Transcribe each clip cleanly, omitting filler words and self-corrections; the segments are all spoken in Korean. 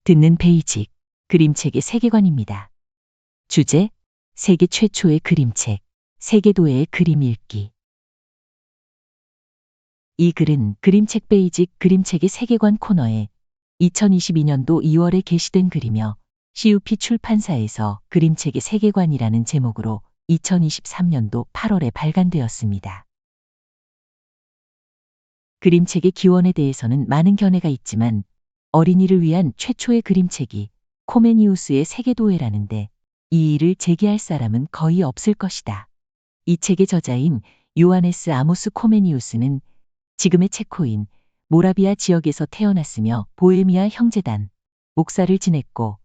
듣는 베이직 그림책의 세계관입니다. 주제: 세계 최초의 그림책, 세계도의 그림 읽기. 이 글은 그림책 베이직 그림책의 세계관 코너에 2022년도 2월에 게시된 글이며 CUP 출판사에서 그림책의 세계관이라는 제목으로 2023년도 8월에 발간되었습니다. 그림책의 기원에 대해서는 많은 견해가 있지만 어린이를 위한 최초의 그림책이 코메니우스의 세계도회라는데 이의를 제기할 사람은 거의 없을 것이다. 이 책의 저자인 요하네스 아모스 코메니우스는 지금의 체코인 모라비아 지역에서 태어났으며 보헤미아 형제단 목사를 지냈고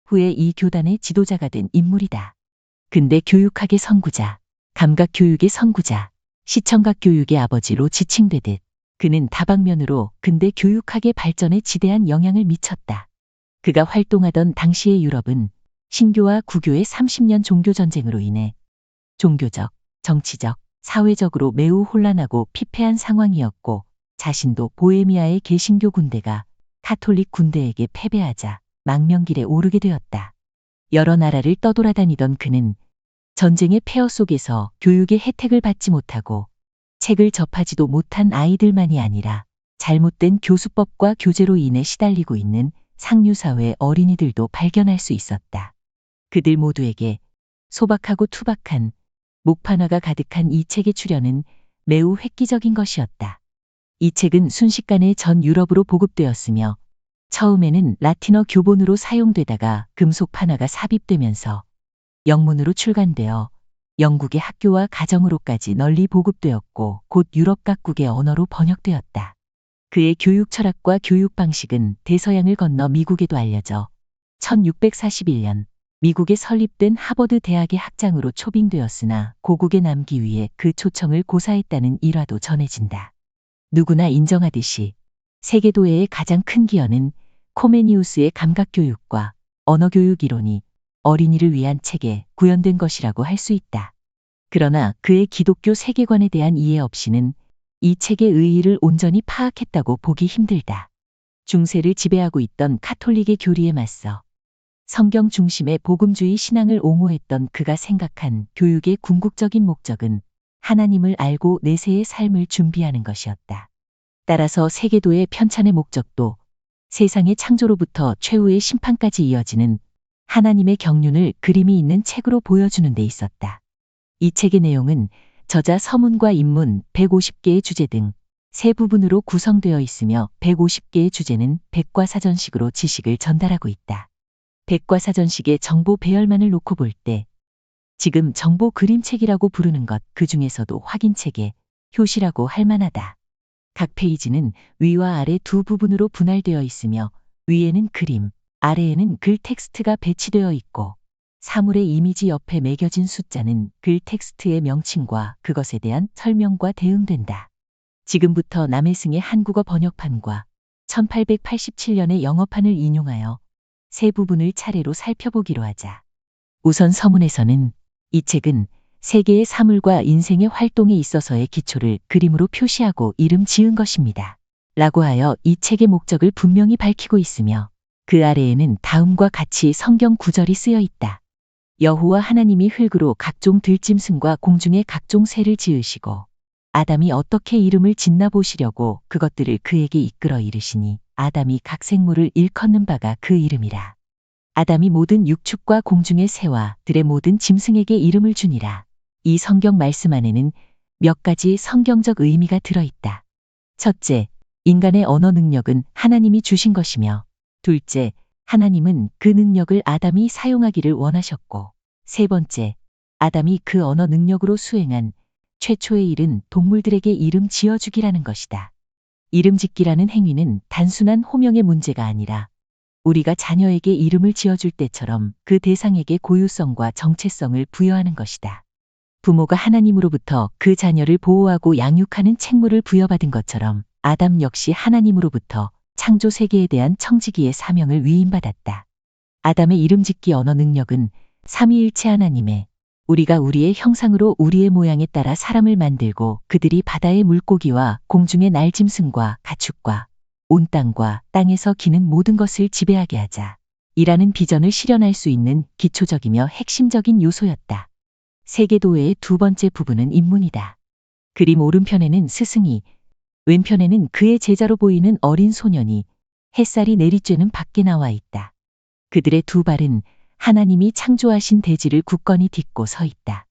후에 이 교단의 지도자가 된 인물이다. 근대 교육학의 선구자, 감각교육의 선구자, 시청각 교육의 아버지로 지칭되듯 그는 다방면으로 근대 교육학의 발전에 지대한 영향을 미쳤다. 그가 활동하던 당시의 유럽은 신교와 구교의 30년 종교전쟁으로 인해 종교적, 정치적, 사회적으로 매우 혼란하고 피폐한 상황이었고 자신도 보헤미아의 개신교 군대가 카톨릭 군대에게 패배하자 망명길에 오르게 되었다. 여러 나라를 떠돌아다니던 그는 전쟁의 폐허 속에서 교육의 혜택을 받지 못하고 책을 접하지도 못한 아이들만이 아니라 잘못된 교수법과 교제로 인해 시달리고 있는 상류사회 어린이들도 발견할 수 있었다. 그들 모두에게 소박하고 투박한 목판화가 가득한 이 책의 출현은 매우 획기적인 것이었다. 이 책은 순식간에 전 유럽으로 보급되었으며 처음에는 라틴어 교본으로 사용되다가 금속 판화가 삽입되면서 영문으로 출간되어 영국의 학교와 가정으로까지 널리 보급되었고 곧 유럽 각국의 언어로 번역되었다. 그의 교육 철학과 교육 방식은 대서양을 건너 미국에도 알려져 1641년 미국에 설립된 하버드 대학의 학장으로 초빙되었으나 고국에 남기 위해 그 초청을 고사했다는 일화도 전해진다. 누구나 인정하듯이 세계도회의 가장 큰 기여는 코메니우스의 감각교육과 언어교육 이론이 어린이를 위한 책에 구현된 것이라고 할 수 있다. 그러나 그의 기독교 세계관에 대한 이해 없이는 이 책의 의의를 온전히 파악했다고 보기 힘들다. 중세를 지배하고 있던 카톨릭의 교리에 맞서 성경 중심의 복음주의 신앙을 옹호했던 그가 생각한 교육의 궁극적인 목적은 하나님을 알고 내세의 삶을 준비하는 것이었다. 따라서 세계도의 편찬의 목적도 세상의 창조로부터 최후의 심판까지 이어지는 하나님의 경륜을 그림이 있는 책으로 보여주는 데 있었다. 이 책의 내용은 저자 서문과 입문 150개의 주제 등 세 부분으로 구성되어 있으며 150개의 주제는 백과사전식으로 지식을 전달하고 있다. 백과사전식의 정보 배열만을 놓고 볼 때 지금 정보 그림책이라고 부르는 것 그 중에서도 확인책의 효시라고 할 만하다. 각 페이지는 위와 아래 두 부분으로 분할되어 있으며 위에는 그림, 아래에는 글 텍스트가 배치되어 있고 사물의 이미지 옆에 매겨진 숫자는 글 텍스트의 명칭과 그것에 대한 설명과 대응된다. 지금부터 남해승의 한국어 번역판과 1887년의 영어판을 인용하여 세 부분을 차례로 살펴보기로 하자. 우선 서문에서는 이 책은 세계의 사물과 인생의 활동에 있어서의 기초를 그림으로 표시하고 이름 지은 것입니다. 라고 하여 이 책의 목적을 분명히 밝히고 있으며 그 아래에는 다음과 같이 성경 구절이 쓰여 있다. 여호와 하나님이 흙으로 각종 들짐승과 공중의 각종 새를 지으시고 아담이 어떻게 이름을 짓나 보시려고 그것들을 그에게 이끌어 이르시니 아담이 각 생물을 일컫는 바가 그 이름이라. 아담이 모든 육축과 공중의 새와 들의 모든 짐승에게 이름을 주니라. 이 성경 말씀 안에는 몇 가지 성경적 의미가 들어있다. 첫째, 인간의 언어 능력은 하나님이 주신 것이며 둘째, 하나님은 그 능력을 아담이 사용하기를 원하셨고 세 번째, 아담이 그 언어 능력으로 수행한 최초의 일은 동물들에게 이름 지어주기라는 것이다. 이름 짓기라는 행위는 단순한 호명의 문제가 아니라 우리가 자녀에게 이름을 지어줄 때처럼 그 대상에게 고유성과 정체성을 부여하는 것이다. 부모가 하나님으로부터 그 자녀를 보호하고 양육하는 책무를 부여받은 것처럼 아담 역시 하나님으로부터 창조 세계에 대한 청지기의 사명을 위임받았다. 아담의 이름짓기 언어 능력은 삼위일체 하나님의 우리가 우리의 형상으로 우리의 모양에 따라 사람을 만들고 그들이 바다의 물고기와 공중의 날짐승과 가축과 온 땅과 땅에서 기는 모든 것을 지배하게 하자. 이라는 비전을 실현할 수 있는 기초적이며 핵심적인 요소였다. 세계도회의 두 번째 부분은 인문이다. 그림 오른편에는 스승이, 왼편에는 그의 제자로 보이는 어린 소년이 햇살이 내리쬐는 밖에 나와 있다. 그들의 두 발은 하나님이 창조하신 대지를 굳건히 딛고 서 있다.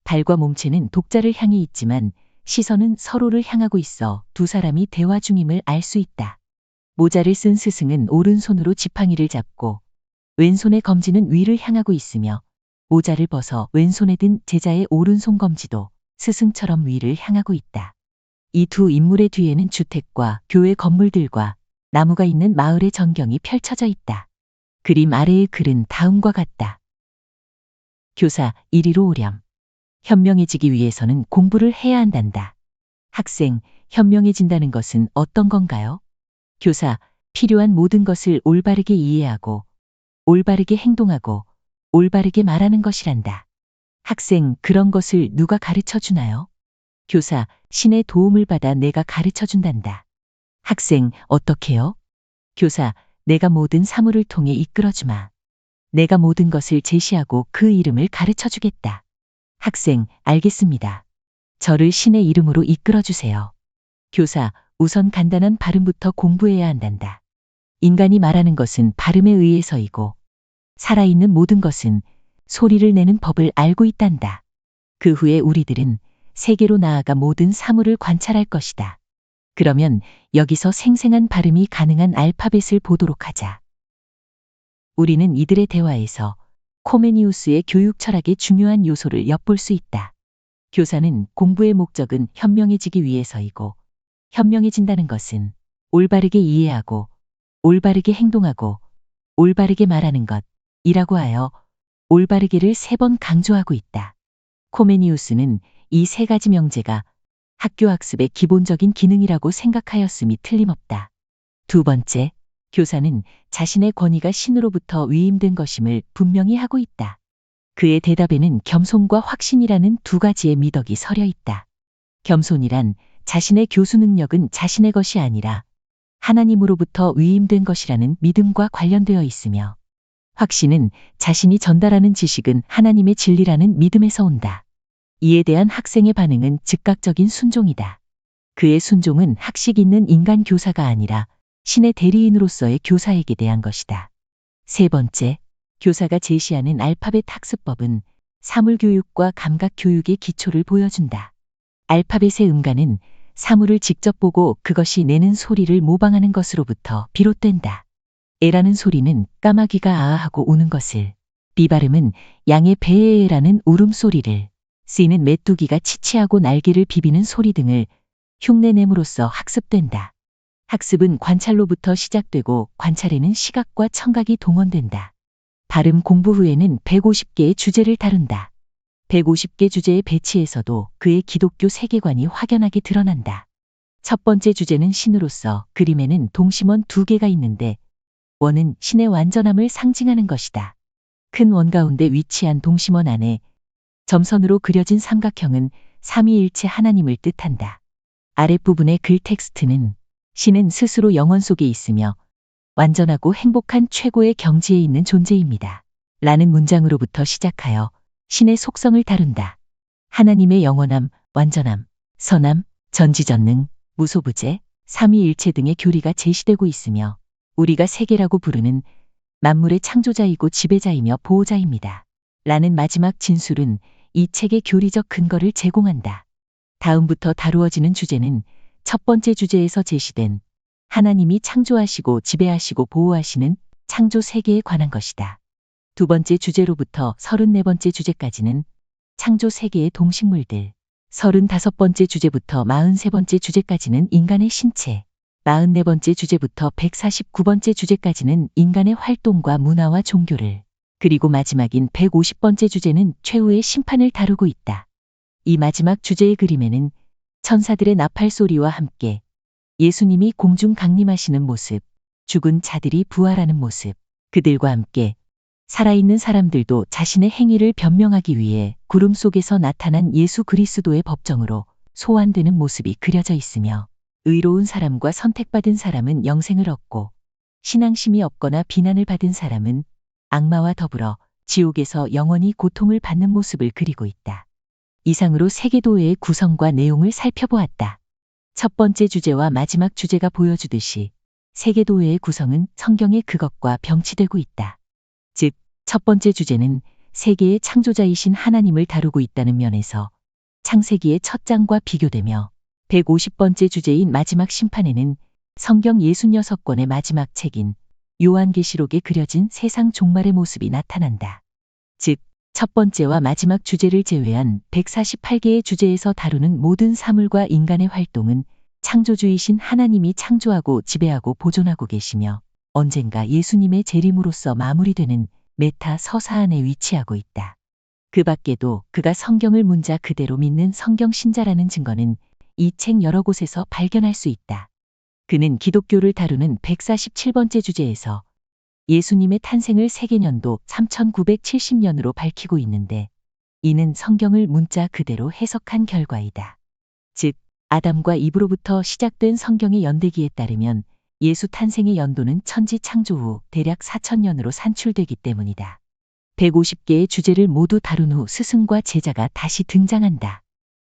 발과 몸체는 독자를 향해 있지만 시선은 서로를 향하고 있어 두 사람이 대화 중임을 알 수 있다. 모자를 쓴 스승은 오른손으로 지팡이를 잡고 왼손의 검지는 위를 향하고 있으며 모자를 벗어 왼손에 든 제자의 오른손 검지도 스승처럼 위를 향하고 있다. 이 두 인물의 뒤에는 주택과 교회 건물들과 나무가 있는 마을의 전경이 펼쳐져 있다. 그림 아래의 글은 다음과 같다. 교사, 이리로 오렴. 현명해지기 위해서는 공부를 해야 한단다. 학생, 현명해진다는 것은 어떤 건가요? 교사, 필요한 모든 것을 올바르게 이해하고 올바르게 행동하고 올바르게 말하는 것이란다. 학생, 그런 것을 누가 가르쳐 주나요? 교사, 신의 도움을 받아 내가 가르쳐 준단다. 학생, 어떻게요? 교사, 내가 모든 사물을 통해 이끌어 주마. 내가 모든 것을 제시하고 그 이름을 가르쳐 주겠다. 학생, 알겠습니다. 저를 신의 이름으로 이끌어 주세요. 교사, 우선 간단한 발음부터 공부해야 한단다. 인간이 말하는 것은 발음에 의해서이고 살아있는 모든 것은 소리를 내는 법을 알고 있단다. 그 후에 우리들은 세계로 나아가 모든 사물을 관찰할 것이다. 그러면 여기서 생생한 발음이 가능한 알파벳을 보도록 하자. 우리는 이들의 대화에서 코메니우스의 교육 철학의 중요한 요소를 엿볼 수 있다. 교사는 공부의 목적은 현명해지기 위해서이고 현명해진다는 것은 올바르게 이해하고 올바르게 행동하고 올바르게 말하는 것이라고 하여 올바르게를 3번 강조하고 있다. 코메니우스는 이 3가지 명제가 학교 학습의 기본적인 기능이라고 생각하였음이 틀림없다. 두 번째, 교사는 자신의 권위가 신으로부터 위임된 것임을 분명히 하고 있다. 그의 대답에는 겸손과 확신이라는 2가지의 미덕이 서려 있다. 겸손이란 자신의 교수 능력은 자신의 것이 아니라 하나님으로부터 위임된 것이라는 믿음과 관련되어 있으며, 확신은 자신이 전달하는 지식은 하나님의 진리라는 믿음에서 온다. 이에 대한 학생의 반응은 즉각적인 순종이다. 그의 순종은 학식 있는 인간 교사가 아니라 신의 대리인으로서의 교사에게 대한 것이다. 세 번째, 교사가 제시하는 알파벳 학습법은 사물교육과 감각교육의 기초를 보여준다. 알파벳의 음가는 사물을 직접 보고 그것이 내는 소리를 모방하는 것으로부터 비롯된다. 에라는 소리는 까마귀가 아아하고 우는 것을, B 발음은 양의 배에라는 울음소리를, C는 메뚜기가 치치하고 날개를 비비는 소리 등을 흉내냄으로써 학습된다. 학습은 관찰로부터 시작되고 관찰에는 시각과 청각이 동원된다. 발음 공부 후에는 150개의 주제를 다룬다. 150개 주제의 배치에서도 그의 기독교 세계관이 확연하게 드러난다. 첫 번째 주제는 신으로서 그림에는 동심원 2개가 있는데, 원은 신의 완전함을 상징하는 것이다. 큰 원 가운데 위치한 동심원 안에 점선으로 그려진 삼각형은 삼위일체 하나님을 뜻한다. 아랫부분의 글 텍스트는 신은 스스로 영원 속에 있으며 완전하고 행복한 최고의 경지에 있는 존재입니다. 라는 문장으로부터 시작하여 신의 속성을 다룬다. 하나님의 영원함, 완전함, 선함, 전지전능, 무소부재, 삼위일체 등의 교리가 제시되고 있으며 우리가 세계라고 부르는 만물의 창조자이고 지배자이며 보호자입니다. 라는 마지막 진술은 이 책의 교리적 근거를 제공한다. 다음부터 다루어지는 주제는 첫 번째 주제에서 제시된 하나님이 창조하시고 지배하시고 보호하시는 창조 세계에 관한 것이다. 두 번째 주제로부터 34번째 주제까지는 창조 세계의 동식물들, 35번째 주제부터 43번째 주제까지는 인간의 신체, 44번째 주제부터 149번째 주제까지는 인간의 활동과 문화와 종교를, 그리고 마지막인 150번째 주제는 최후의 심판을 다루고 있다. 이 마지막 주제의 그림에는 천사들의 나팔 소리와 함께 예수님이 공중 강림하시는 모습, 죽은 자들이 부활하는 모습, 그들과 함께 살아있는 사람들도 자신의 행위를 변명하기 위해 구름 속에서 나타난 예수 그리스도의 법정으로 소환되는 모습이 그려져 있으며, 의로운 사람과 선택받은 사람은 영생을 얻고 신앙심이 없거나 비난을 받은 사람은 악마와 더불어 지옥에서 영원히 고통을 받는 모습을 그리고 있다. 이상으로 세계도회의 구성과 내용을 살펴보았다. 첫 번째 주제와 마지막 주제가 보여주듯이 세계도회의 구성은 성경의 그것과 병치되고 있다. 즉, 첫 번째 주제는 세계의 창조자이신 하나님을 다루고 있다는 면에서 창세기의 첫 장과 비교되며 150번째 주제인 마지막 심판에는 성경 66권의 마지막 책인 요한계시록에 그려진 세상 종말의 모습이 나타난다. 즉, 첫 번째와 마지막 주제를 제외한 148개의 주제에서 다루는 모든 사물과 인간의 활동은 창조주이신 하나님이 창조하고 지배하고 보존하고 계시며 언젠가 예수님의 재림으로써 마무리되는 메타 서사 안에 위치하고 있다. 그 밖에도 그가 성경을 문자 그대로 믿는 성경 신자라는 증거는 이 책 여러 곳에서 발견할 수 있다. 그는 기독교를 다루는 147번째 주제에서 예수님의 탄생을 세계년도 3970년으로 밝히고 있는데 이는 성경을 문자 그대로 해석한 결과이다. 즉, 아담과 이브로부터 시작된 성경의 연대기에 따르면 예수 탄생의 연도는 천지 창조 후 대략 4000년으로 산출되기 때문이다. 150개의 주제를 모두 다룬 후 스승과 제자가 다시 등장한다.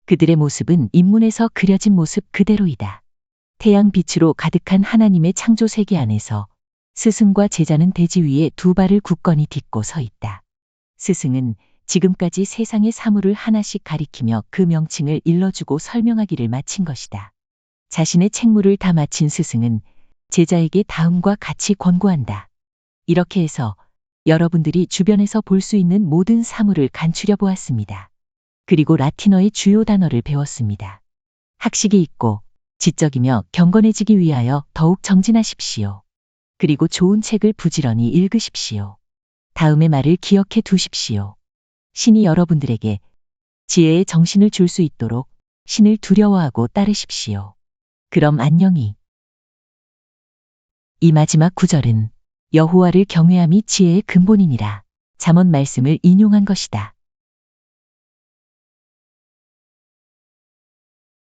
그들의 모습은 인문에서 그려진 모습 그대로이다. 태양 빛으로 가득한 하나님의 창조 세계 안에서 스승과 제자는 대지 위에 두 발을 굳건히 딛고 서 있다. 스승은 지금까지 세상의 사물을 하나씩 가리키며 그 명칭을 일러주고 설명하기를 마친 것이다. 자신의 책무를 다 마친 스승은 제자에게 다음과 같이 권고한다. 이렇게 해서 여러분들이 주변에서 볼 수 있는 모든 사물을 간추려 보았습니다. 그리고 라틴어의 주요 단어를 배웠습니다. 학식이 있고 지적이며 경건해지기 위하여 더욱 정진하십시오. 그리고 좋은 책을 부지런히 읽으십시오. 다음의 말을 기억해 두십시오. 신이 여러분들에게 지혜의 정신을 줄 수 있도록 신을 두려워하고 따르십시오. 그럼 안녕히. 이 마지막 구절은 여호와를 경외함이 지혜의 근본이니라 잠언 말씀을 인용한 것이다.